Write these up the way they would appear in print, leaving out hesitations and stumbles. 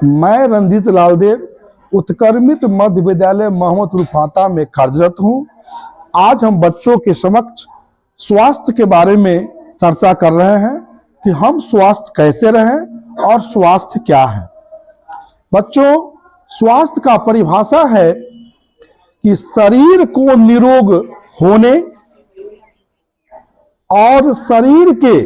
मैं रंजीत लाल देव उत्क्रमित मध्य विद्यालय मोहम्मदपुर फाता में कार्यरत हूँ। आज हम बच्चों के समक्ष स्वास्थ्य के बारे में चर्चा कर रहे हैं कि हम स्वास्थ्य कैसे रहें और स्वास्थ्य क्या है। बच्चों, स्वास्थ्य का परिभाषा है कि शरीर को निरोग होने और शरीर के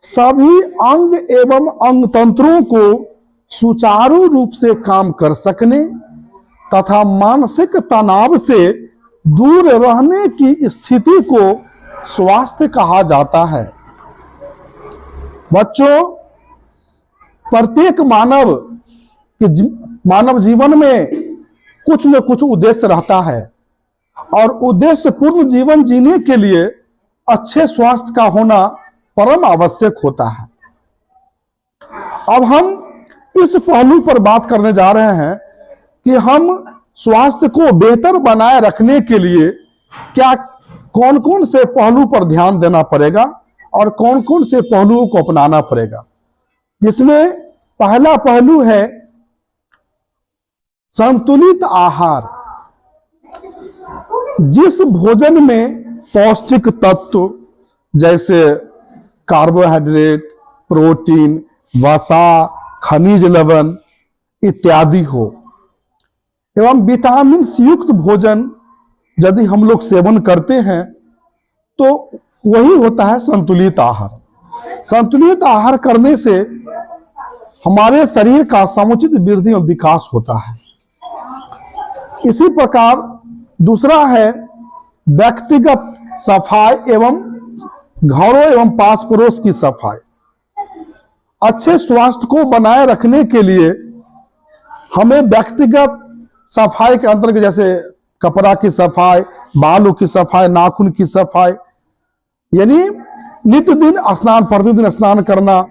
सभी अंग एवं अंग तंत्रों को सुचारू रूप से काम कर सकने तथा मानसिक तनाव से दूर रहने की स्थिति को स्वास्थ्य कहा जाता है। बच्चों, प्रत्येक मानव जीवन में कुछ न कुछ उद्देश्य रहता है और उद्देश्य पूर्ण जीवन जीने के लिए अच्छे स्वास्थ्य का होना परम आवश्यक होता है। अब हम इस पहलू पर बात करने जा रहे हैं कि हम स्वास्थ्य को बेहतर बनाए रखने के लिए क्या कौन कौन से पहलू पर ध्यान देना पड़ेगा और कौन कौन से पहलुओं को अपनाना पड़ेगा। जिसमें पहला पहलू है संतुलित आहार। जिस भोजन में पौष्टिक तत्व जैसे कार्बोहाइड्रेट, प्रोटीन, वसा, खनिज लवण इत्यादि हो एवं विटामिन युक्त भोजन यदि हम लोग सेवन करते हैं तो वही होता है संतुलित आहार। संतुलित आहार करने से हमारे शरीर का समुचित वृद्धि और विकास होता है। इसी प्रकार दूसरा है व्यक्तिगत सफाई एवं घरों एवं पास पड़ोस की सफाई। अच्छे स्वास्थ्य को बनाए रखने के लिए हमें व्यक्तिगत सफाई के अंतर्गत जैसे कपड़ा की सफाई, बालों की सफाई, नाखून की सफाई, यानी नित्य दिन स्नान, प्रतिदिन स्नान करना,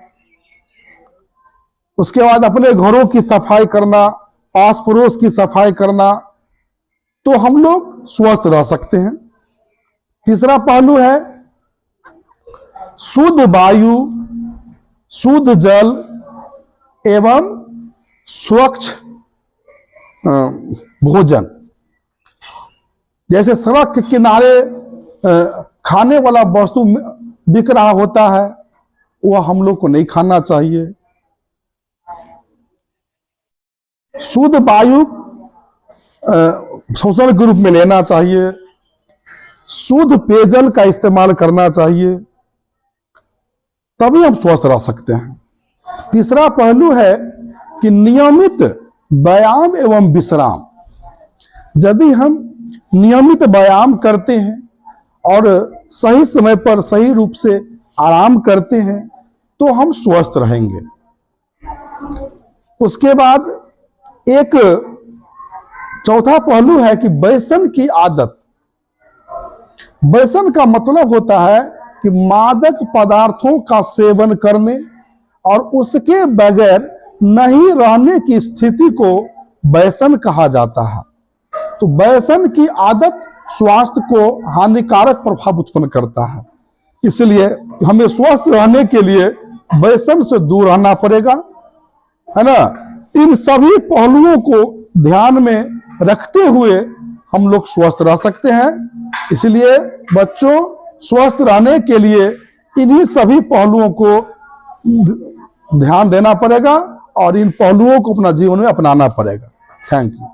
उसके बाद अपने घरों की सफाई करना, पास पड़ोस की सफाई करना, तो हम लोग स्वस्थ रह सकते हैं। तीसरा पहलू है शुद्ध वायु, शुद्ध जल एवं स्वच्छ भोजन। जैसे सड़क के किनारे खाने वाला वस्तु बिक रहा होता है, वह हम लोग को नहीं खाना चाहिए। शुद्ध वायु श्वसन के रूप में लेना चाहिए। शुद्ध पेयजल का इस्तेमाल करना चाहिए, तभी हम स्वस्थ रह सकते हैं। तीसरा पहलू है कि नियमित व्यायाम एवं विश्राम। यदि हम नियमित व्यायाम करते हैं और सही समय पर सही रूप से आराम करते हैं तो हम स्वस्थ रहेंगे। उसके बाद एक चौथा पहलू है कि व्यसन की आदत। व्यसन का मतलब होता है कि मादक पदार्थों का सेवन करने और उसके बगैर नहीं रहने की स्थिति को व्यसन कहा जाता है। तो व्यसन की आदत स्वास्थ्य को हानिकारक प्रभाव उत्पन्न करता है। इसलिए हमें स्वस्थ रहने के लिए व्यसन से दूर रहना पड़ेगा, है ना। इन सभी पहलुओं को ध्यान में रखते हुए हम लोग स्वस्थ रह सकते हैं। इसलिए बच्चों, स्वस्थ रहने के लिए इन्हीं सभी पहलुओं को ध्यान देना पड़ेगा और इन पहलुओं को अपना जीवन में अपनाना पड़ेगा। Thank you.